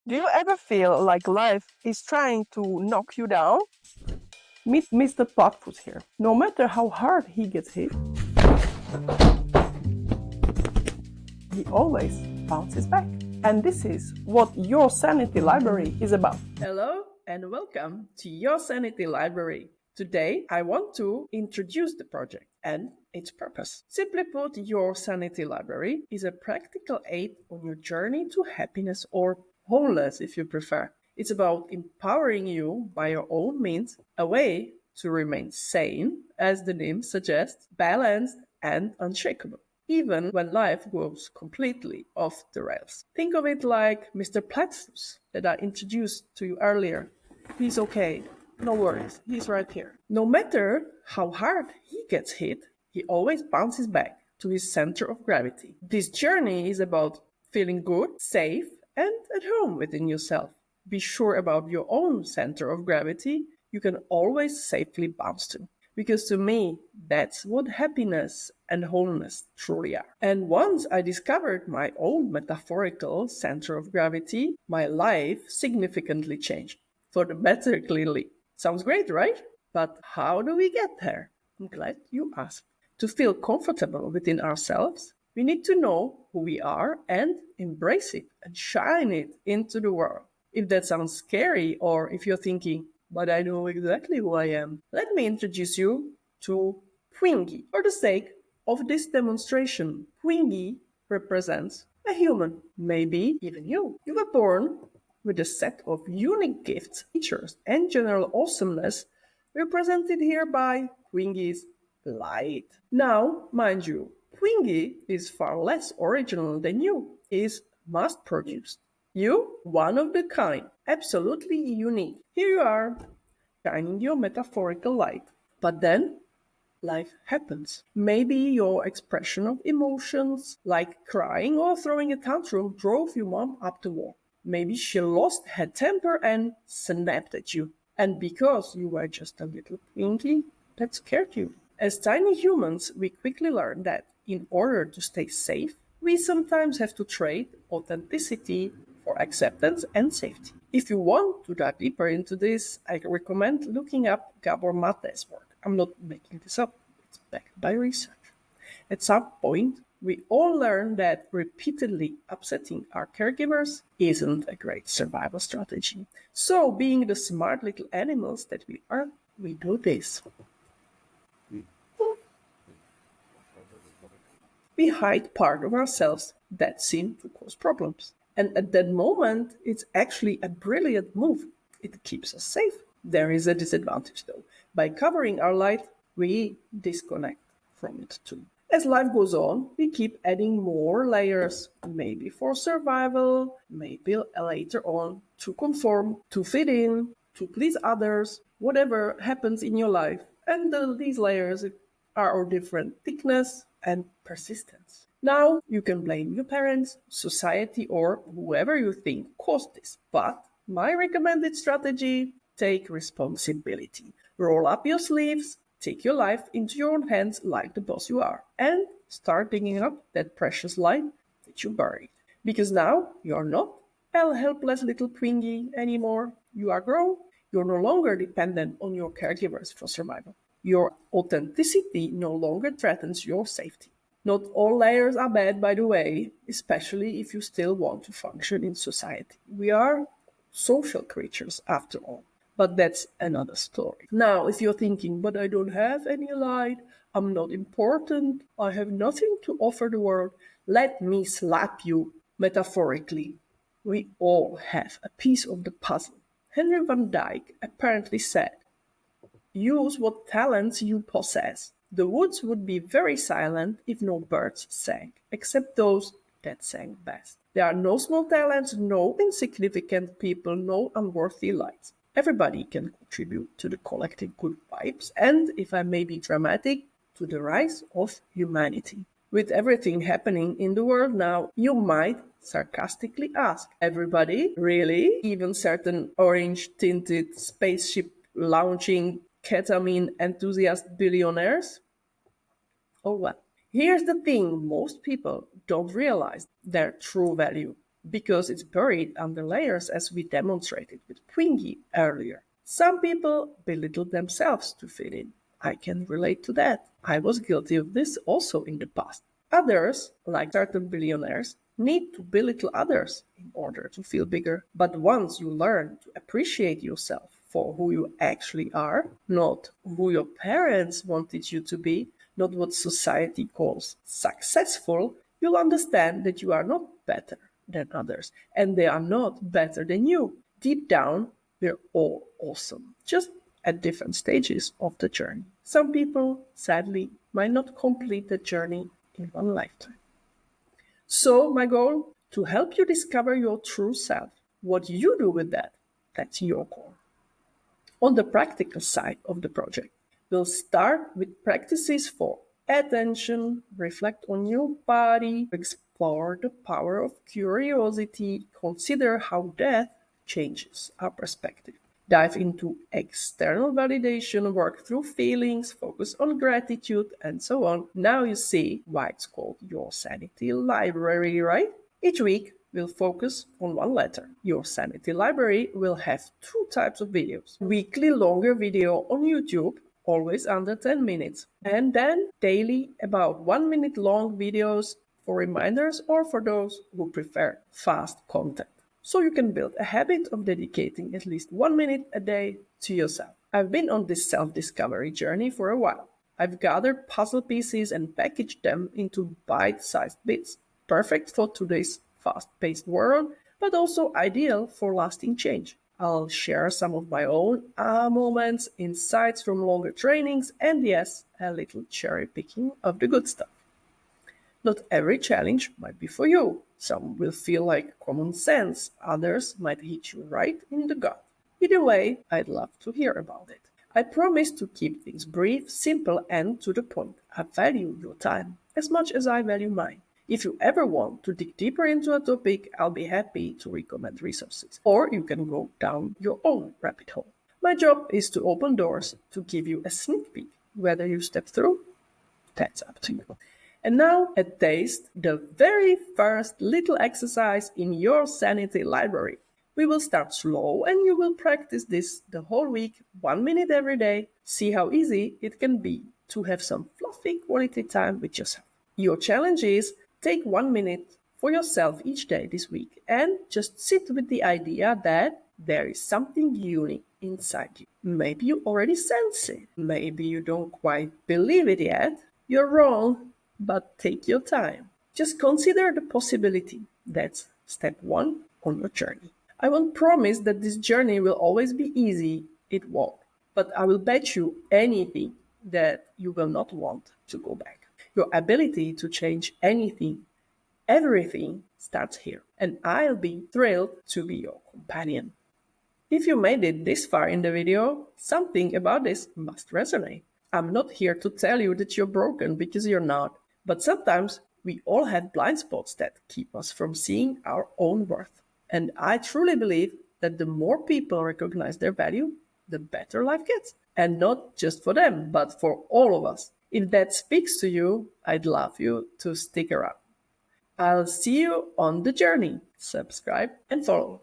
Do you ever feel like life is trying to knock you down? Meet Mr. Platfus here. No matter how hard he gets hit, he always bounces back. And this is what Your Sanity Library is about. Hello and welcome to Your Sanity Library. Today, I want to introduce the project and its purpose. Simply put, Your Sanity Library is a practical aid on your journey to happiness or wholeness, if you prefer. It's about empowering you by your own means, a way to remain sane, as the name suggests, balanced and unshakable, even when life goes completely off the rails. Think of it like Mr. Platfus that I introduced to you earlier. He's okay. No worries. He's right here. No matter how hard he gets hit, he always bounces back to his center of gravity. This journey is about feeling good, safe, and at home within yourself. Be sure about your own center of gravity you can always safely bounce to. Because to me, that's what happiness and wholeness truly are. And once I discovered my own metaphorical center of gravity, my life significantly changed. For the better, clearly. Sounds great, right? But how do we get there? I'm glad you asked. To feel comfortable within ourselves, we need to know who we are and embrace it and shine it into the world. If that sounds scary, or if you're thinking, but I know exactly who I am, let me introduce you to Twingy. For the sake of this demonstration, Twingy represents a human, maybe even you. You were born with a set of unique gifts, features, and general awesomeness represented here by Twingy's light. Now, mind you, Twingy is far less original than you. He is mass-produced. You, one of the kind, absolutely unique. Here you are, shining your metaphorical light. But then, life happens. Maybe your expression of emotions, like crying or throwing a tantrum, drove your mom up the wall. Maybe she lost her temper and snapped at you. And because you were just a little Twinkie, that scared you. As tiny humans, we quickly learn that in order to stay safe, we sometimes have to trade authenticity for acceptance and safety. If you want to dive deeper into this, I recommend looking up Gabor Mate's work. I'm not making this up, it's backed by research. At some point, we all learn that repeatedly upsetting our caregivers isn't a great survival strategy. So, being the smart little animals that we are, we do this. We hide part of ourselves that seem to cause problems. And at that moment, it's actually a brilliant move. It keeps us safe. There is a disadvantage though. By covering our light, we disconnect from it too. As life goes on, we keep adding more layers, maybe for survival, maybe later on to conform, to fit in, to please others, whatever happens in your life. And these layers are of different thickness and persistence. Now, you can blame your parents, society, or whoever you think caused this. But my recommended strategy, take responsibility. Roll up your sleeves, take your life into your own hands like the boss you are, and start digging up that precious light that you buried. Because now you're not a helpless little Twingie anymore. You are grown. You're no longer dependent on your caregivers for survival. Your authenticity no longer threatens your safety. Not all layers are bad, by the way, especially if you still want to function in society. We are social creatures after all. But that's another story. Now, if you're thinking, but I don't have any light, I'm not important, I have nothing to offer the world, let me slap you metaphorically. We all have a piece of the puzzle. Henry van Dyke apparently said, use what talents you possess. The woods would be very silent if no birds sang, except those that sang best. There are no small talents, no insignificant people, no unworthy lights. Everybody can contribute to the collective good vibes and, if I may be dramatic, to the rise of humanity. With everything happening in the world now, you might sarcastically ask, everybody? Really? Even certain orange-tinted spaceship launching ketamine enthusiast billionaires? Oh well. Here's the thing, most people don't realize their true value. because it's buried under layers, as we demonstrated with Twingy earlier. Some people belittle themselves to fit in. I can relate to that. I was guilty of this also in the past. Others, like certain billionaires, need to belittle others in order to feel bigger. But once you learn to appreciate yourself for who you actually are, not who your parents wanted you to be, not what society calls successful, you'll understand that you are not better than others and they are not better than you. Deep down, we're all awesome, just at different stages of the journey. Some people, sadly, might not complete the journey in one lifetime. So, my goal, to help you discover your true self. What you do with that, that's your call. On the practical side of the project, we'll start with practices for attention, reflect on your body, explore the power of curiosity, consider how death changes our perspective. Dive into external validation, work through feelings, focus on gratitude, and so on. Now you see why it's called Your Sanity Library, right? Each week, we'll focus on one letter. Your Sanity Library will have two types of videos. Weekly longer video on YouTube, always under 10 minutes. And then daily about 1 minute long videos for reminders or for those who prefer fast content. So you can build a habit of dedicating at least 1 minute a day to yourself. I've been on this self-discovery journey for a while. I've gathered puzzle pieces and packaged them into bite-sized bits, perfect for today's fast-paced world, but also ideal for lasting change. I'll share some of my own aha moments, insights from longer trainings, and yes, a little cherry picking of the good stuff. Not every challenge might be for you. Some will feel like common sense, others might hit you right in the gut. Either way, I'd love to hear about it. I promise to keep things brief, simple, and to the point. I value your time as much as I value mine. If you ever want to dig deeper into a topic, I'll be happy to recommend resources. Or you can go down your own rabbit hole. My job is to open doors, to give you a sneak peek. Whether you step through, that's up to you. And now, a taste, the very first little exercise in your Sanity Library. We will start slow and you will practice this the whole week, 1 minute every day. See how easy it can be to have some fluffy quality time with yourself. Your challenge is take 1 minute for yourself each day this week and just sit with the idea that there is something unique inside you. Maybe you already sense it. Maybe you don't quite believe it yet. You're wrong, but take your time. Just consider the possibility. That's step one on your journey. I won't promise that this journey will always be easy. It won't. But I will bet you anything that you will not want to go back. Your ability to change anything, everything starts here. And I'll be thrilled to be your companion. If you made it this far in the video, something about this must resonate. I'm not here to tell you that you're broken, because you're not. But sometimes we all have blind spots that keep us from seeing our own worth. And I truly believe that the more people recognize their value, the better life gets. And not just for them, but for all of us. If that speaks to you, I'd love you to stick around. I'll see you on the journey. Subscribe and follow.